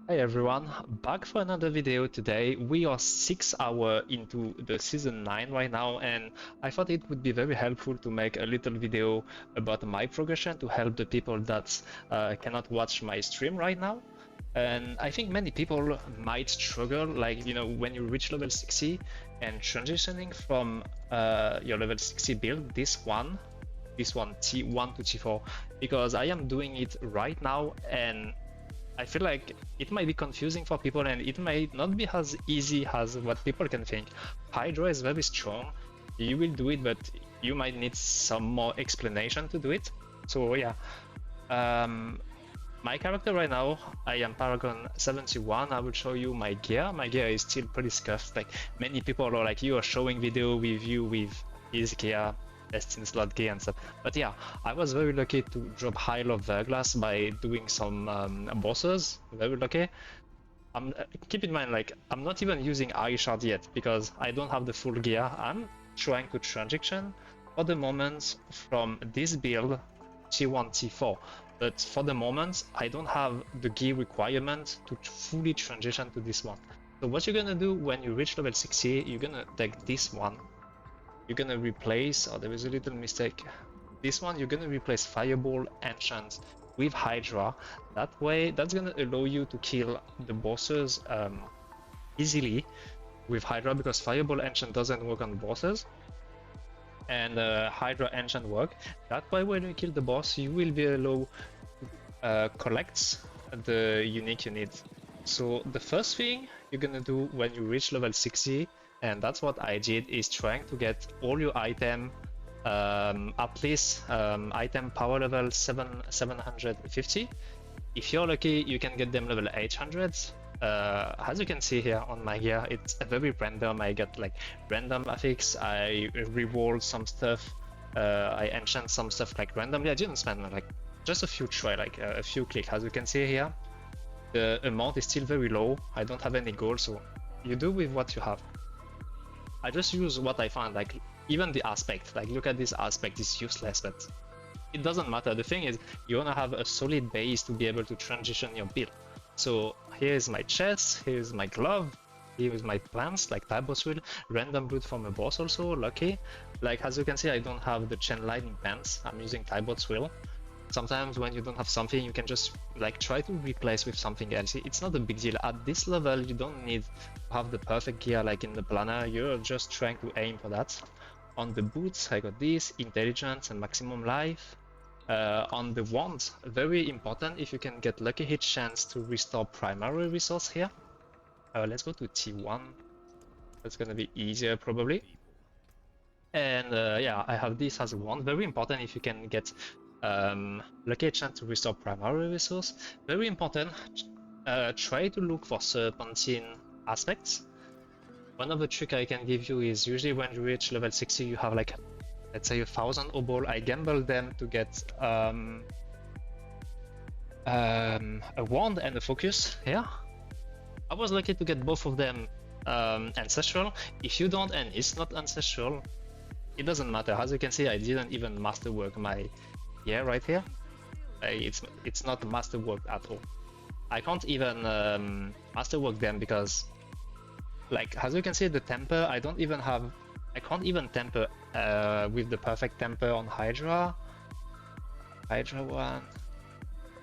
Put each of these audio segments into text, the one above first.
Hey everyone, back for another video today. We are 6 hours into the season 9 right now, and I thought it would be very helpful to make a little video about my progression to help the people that cannot watch my stream right now. And I think many people might struggle, like, when you reach level 60 and transitioning from your level 60 build, this one T1 to T4, because I am doing it right now, and I feel like it might be confusing for people and it might not be as easy as what people can think. Hydra is very strong. You will do it, but you might need some more explanation to do it. So yeah, my character right now, I am Paragon 71. I will show you my gear. My gear is still pretty scuffed. Like many people are like, you are showing video with you with his gear, best in slot gear and stuff. But yeah, I was very lucky to drop high love Verglass by doing some bosses. Very lucky. Keep in mind, like, I'm not even using Eye Shard yet because I don't have the full gear. I'm trying to transition for the moment from this build T1-T4, but for the moment I don't have the gear requirement to fully transition to this one. So what you're gonna do when you reach level 60, you're gonna take this one. You're gonna replace, oh, there is a little mistake. This one, you're gonna replace Fireball Enchant with Hydra. That way, that's gonna allow you to kill the bosses easily with Hydra, because Fireball Enchant doesn't work on bosses and Hydra Enchant work. That way, when you kill the boss, you will be able to collect the unique you need. So the first thing you're gonna do when you reach level 60, and that's what I did, is trying to get all your item at least item power level 750. If you're lucky, you can get them level 800. As you can see here on my gear, it's a very random. I get like random affix, I reward some stuff, I enchant some stuff like randomly. I didn't spend like just a few try, like a few clicks. As you can see here, the amount is still very low. I don't have any gold, so you do with what you have. I just use what I find, like even the aspect, like look at this aspect, is useless, but it doesn't matter. The thing is, you wanna have a solid base to be able to transition your build. So here's my chest, here's my glove, here's my plants, like Tybo's Wheel, random loot from a boss also, lucky. Like as you can see, I don't have the chain lightning pants, I'm using Tybo's Wheel. Sometimes when you don't have something, you can just like try to replace with something else. It's not a big deal. At this level, you don't need to have the perfect gear like in the planner. You're just trying to aim for that. On the boots, I got this, intelligence and maximum life. On the wand, very important, if you can get lucky hit chance to restore primary resource here. Let's go to T1. That's gonna be easier probably. And yeah, I have this as a wand. Very important if you can get lucky chance to restore primary resource. Very important. Try to look for serpentine aspects. One of the tricks I can give you is usually when you reach level 60, you have like, let's say 1,000 obol. I gamble them to get a wand and a focus. Yeah, I was lucky to get both of them ancestral. If you don't and it's not ancestral, it doesn't matter. As you can see, I didn't even masterwork my gear right here. It's not masterwork at all. I can't even masterwork them because, like, as you can see, the temper, I can't even temper with the perfect temper on Hydra. Hydra one.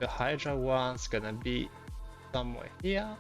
The Hydra one's gonna be somewhere here.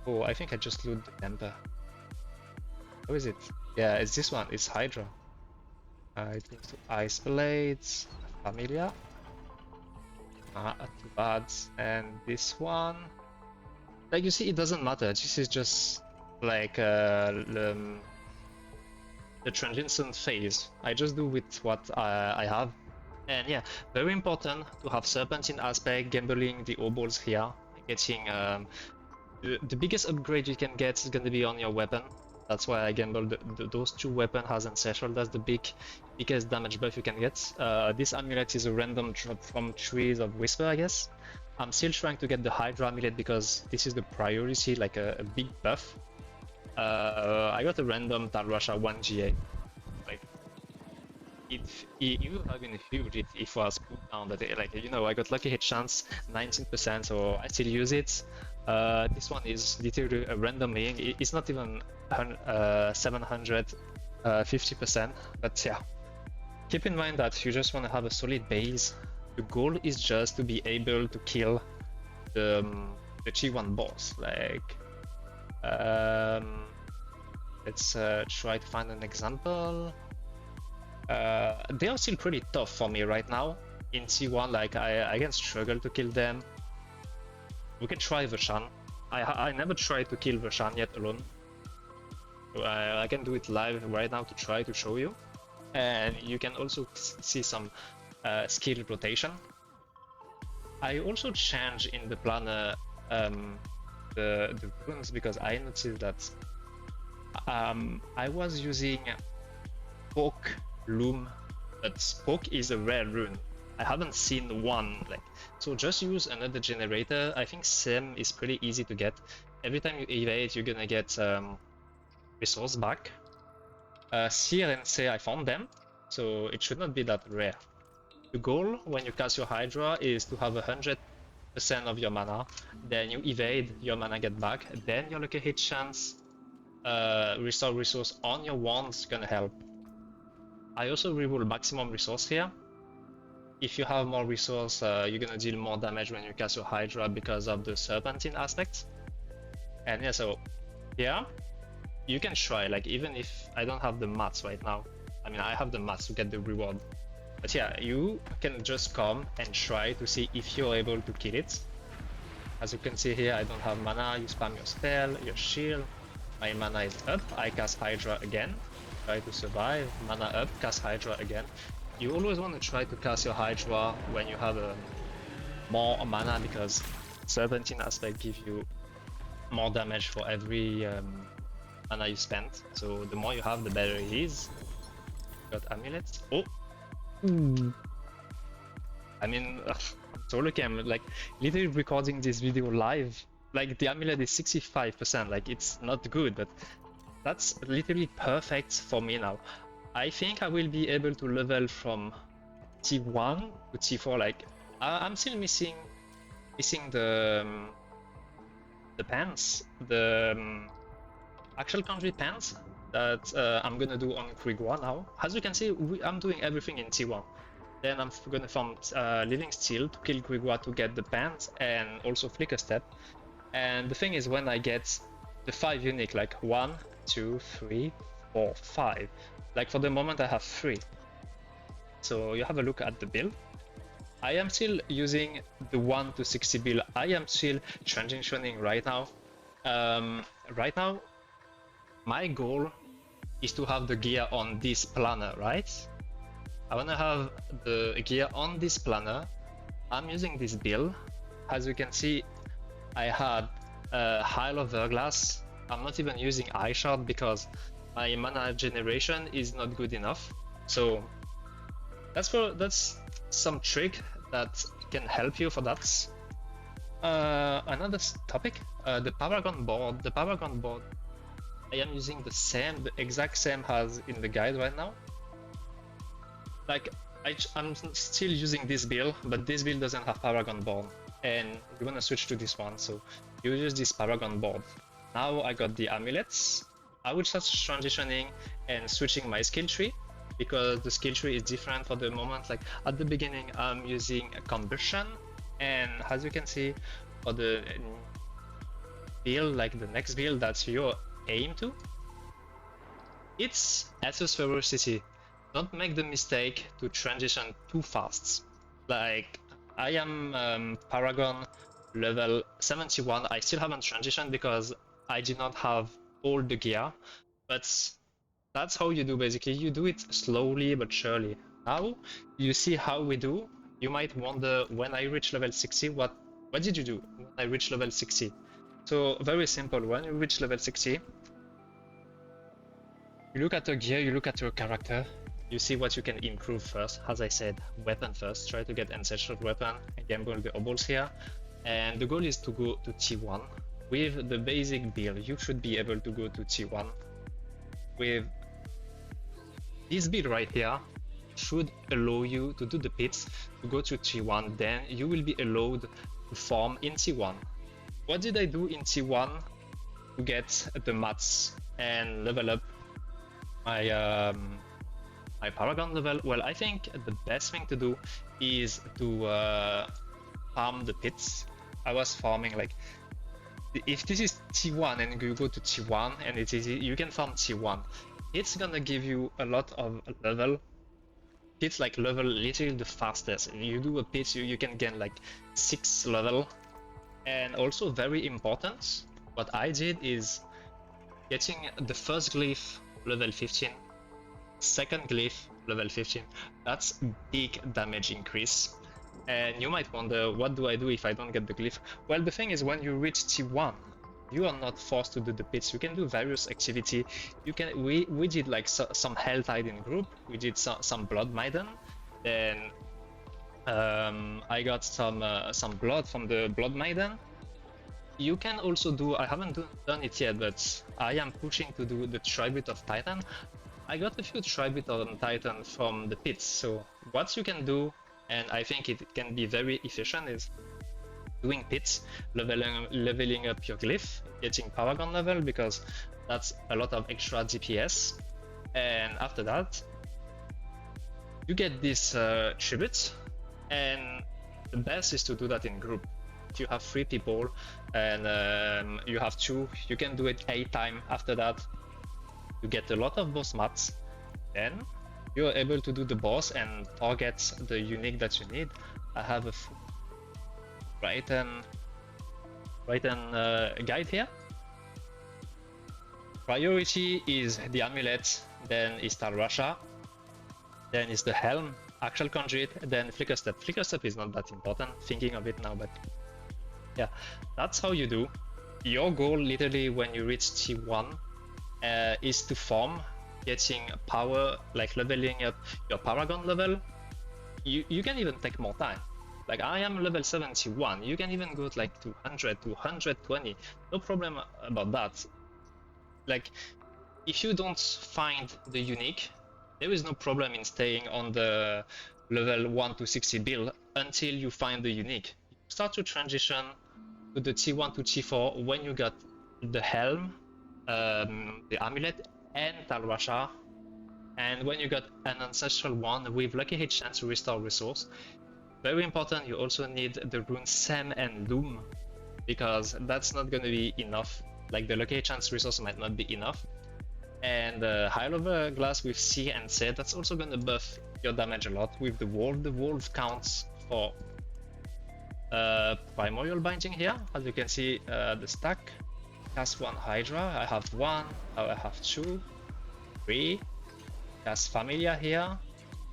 Oh, I think I just loot the temper. How is it? Yeah, it's this one. It's Hydra. I think to Ice Blades, Familia. Too bad. And this one. Like you see, it doesn't matter. This is just like the transition phase. I just do with what I have. And yeah, very important to have serpentine aspect, gambling the obols here, getting the biggest upgrade you can get is going to be on your weapon. That's why I gamble those two weapons as ancestral. That's the biggest damage buff you can get. This amulet is a random drop from trees of whisper, I guess. I'm still trying to get the Hydra amulet because this is the priority, like a big buff. I got a random Talrasha 1 GA. Like, it would have been huge if it was put down, but like, I got lucky hit chance 19%, so I still use it. This one is literally randomly. It's not even 750%, but yeah. Keep in mind that you just want to have a solid base. The goal is just to be able to kill the T1 boss. Like, let's try to find an example. They are still pretty tough for me right now. In T1, like I can struggle to kill them. We can try Vershan. I never tried to kill Vershan yet alone. So I can do it live right now to try to show you. And you can also see some skill rotation. I also change in the planner the runes because I noticed that I was using Poke Loom, but Poke is a rare rune. I haven't seen one, like, so just use another generator. I think Sem is pretty easy to get. Every time you evade, you're gonna get resource back. Seer and say I found them, so it should not be that rare. The goal when you cast your Hydra is to have 100% of your mana, then you evade, your mana get back, then your lucky hit chance, restore resource on your wands gonna help. I also reroll maximum resource here. If you have more resource, you're gonna deal more damage when you cast your Hydra because of the serpentine aspect. And yeah, so yeah, you can try, like, even if I don't have the mats right now. I mean, I have the mats to get the reward. But yeah, you can just come and try to see if you're able to kill it. As you can see here, I don't have mana, you spam your spell, your shield. My mana is up, I cast Hydra again. Try to survive, mana up, cast Hydra again. You always want to try to cast your Hydra when you have more mana because Serpentine aspect gives you more damage for every mana you spend. So the more you have, the better it is. Got amulets. Oh! I mean, I'm so lucky. I'm like literally recording this video live. Like the amulet is 65%. Like it's not good, but that's literally perfect for me now. I think I will be able to level from T1 to T4. Like I'm still missing the pants, the actual country pants that I'm gonna do on Grigua now. As you can see, I'm doing everything in T1. Then I'm gonna farm Living Steel to kill Grigua to get the pants and also Flicker Step. And the thing is, when I get the 5 unique, like 1, 2, 3, 4, 5. Like for the moment I have 3. So you have a look at the build. I am still using the 1 to 60 build. I am still transitioning right now. Right now, my goal is to have the gear on this planner, right? I wanna have the gear on this planner. I'm using this build. As you can see, I had Hile of Verglass. I'm not even using Eye Shard because my mana generation is not good enough. So that's some trick that can help you for that. Another topic, the Paragon board. The Paragon board, I am using the exact same as in the guide right now. Like I'm still using this build, but this build doesn't have Paragon board, and you wanna switch to this one, so you use this Paragon board. Now I got the amulets. I will start transitioning and switching my skill tree because the skill tree is different for the moment. Like at the beginning, I'm using a combustion, and as you can see, for the build, like the next build that's your aim to, it's Estus Ferocity. Don't make the mistake to transition too fast. Like I am Paragon level 71. I still haven't transitioned because I did not have all the gear, but that's how you do basically. You do it slowly but surely. Now you see how we do. You might wonder, when I reach level 60, what did you do when I reach level 60? So very simple. When you reach level 60, you look at the gear, you look at your character, you see what you can improve first. As I said, weapon first. Try to get ancestral weapon. Again, going to the obols here, and the goal is to go to T1. With the basic build, you should be able to go to T1. With this build right here, should allow you to do the pits, to go to T1, then you will be allowed to farm in T1. what did I do in T1 to get the mats and level up my my Paragon level? Well, I think the best thing to do is to farm the pits. I was farming like, if this is T1 and you go to T1 and it's easy, you can farm T1. It's gonna give you a lot of level. It's like level literally the fastest. If you do a pit, you can gain like 6 level. And also very important, what I did is getting the first glyph level 15, second glyph level 15. That's big damage increase. And you might wonder, what do I do if I don't get the glyph? Well, the thing is, when you reach T1, you are not forced to do the pits. You can do various activity. You can. We did like some Hell Tide in group. We did some Blood Maiden. Then I got some blood from the Blood Maiden. You can also do. I haven't done it yet, but I am pushing to do the Tribute of Titan. I got a few Tribute on Titan from the pits. So what you can do, and I think it can be very efficient, is doing pits, leveling up your glyph, getting Paragon level, because that's a lot of extra DPS. And after that, you get this tribute, and the best is to do that in group. If you have 3 people and you have 2, you can do it 8 times. After that, you get a lot of boss mats. Then you're able to do the boss and target the unique that you need. I have a right and guide here. Priority is the amulet, then is Tal Rasha, then is the helm, actual conduit, then flicker step. Flicker step is not that important, thinking of it now, but yeah, that's how you do. Your goal literally when you reach T1 is to farm, getting power, like leveling up your Paragon level. You can even take more time. Like I am level 71, you can even go to like 200, 220, no problem about that. Like if you don't find the unique, there is no problem in staying on the level 1 to 60 build until you find the unique. You start to transition to the T1 to T4 when you got the helm, the amulet, and Tal Rasha, and when you got an ancestral one with lucky hit chance to restore resource. Very important, you also need the rune Sem and Loom, because that's not gonna be enough. Like the lucky hit chance resource might not be enough. And high level glass with C and C, that's also gonna buff your damage a lot. With the wolf counts for primordial binding here. As you can see, the stack. Cast 1 Hydra, I have 1, I have 2, 3. Cast Familia here.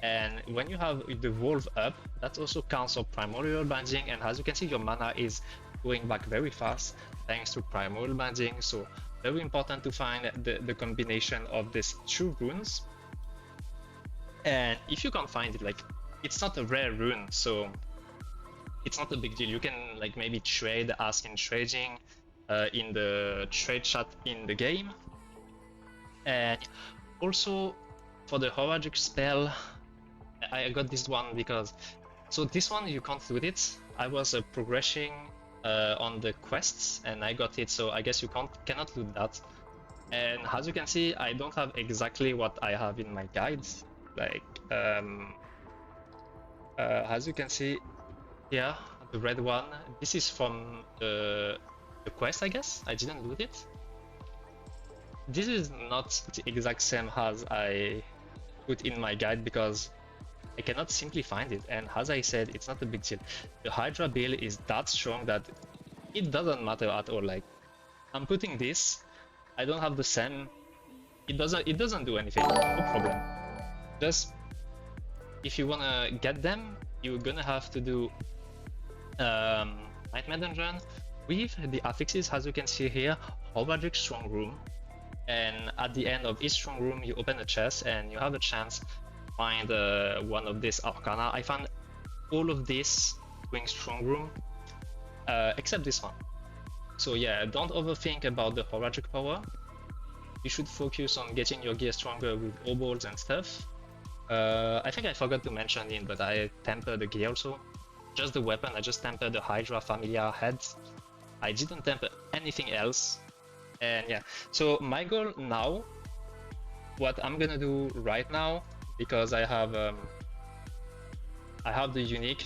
And when you have the wolf up, that also counts for primordial binding, and as you can see, your mana is going back very fast thanks to primordial binding. So very important to find the combination of these 2 runes. And if you can't find it, like it's not a rare rune, so it's not a big deal. You can like maybe trade, ask in trading in the trade chat in the game. And also for the Horadric spell, I got this one because, so this one you can't loot it. I was progressing on the quests and I got it, so I guess you cannot loot that. And as you can see, I don't have exactly what I have in my guides. Like as you can see here, the red one, this is from the quest, I guess. I didn't loot it. This is not the exact same as I put in my guide because I cannot simply find it, and as I said, it's not a big deal. The Hydra build is that strong that it doesn't matter at all. Like I'm putting this, I don't have the same, it doesn't do anything, no problem. Just if you wanna get them, you're gonna have to do Nightmare Dungeon with the affixes, as you can see here, Horadric Strong Room. And at the end of each strong room, you open a chest and you have a chance to find one of these Arcana. I found all of this doing strong room, except this one. So yeah, don't overthink about the Horadric power. You should focus on getting your gear stronger with obols and stuff. I think I forgot to mention it, but I tempered the gear also. Just the weapon, I just tempered the Hydra Familia heads. I didn't temper anything else. And yeah, so my goal now, what I'm gonna do right now, because I have the unique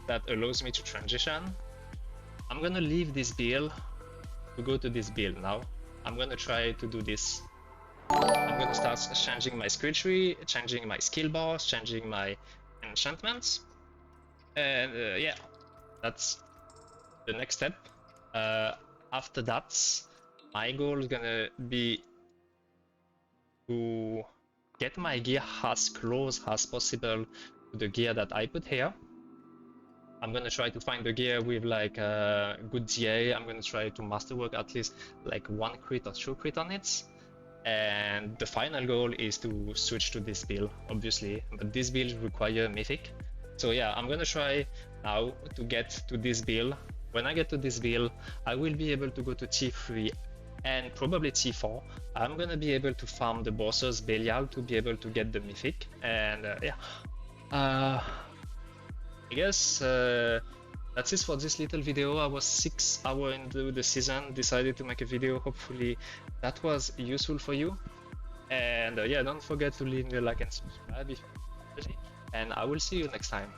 that allows me to transition. I'm gonna leave this build to go to this build now. I'm gonna try to do this. I'm gonna start changing my skill tree, changing my skill bars, changing my enchantments. And yeah, that's the next step. After that, my goal is gonna be to get my gear as close as possible to the gear that I put here. I'm gonna try to find the gear with like good DA. I'm gonna try to masterwork at least like 1 crit or 2 crit on it. And the final goal is to switch to this build, obviously, but this build requires mythic. So yeah, I'm gonna try now to get to this build. When I get to this build, I will be able to go to T3 and probably T4. I'm gonna be able to farm the bosses Belial to be able to get the mythic. And yeah, I guess that's it for this little video. I was 6 hours into the season, decided to make a video. Hopefully that was useful for you. And yeah, don't forget to leave me a like and subscribe if you want, and I will see you next time.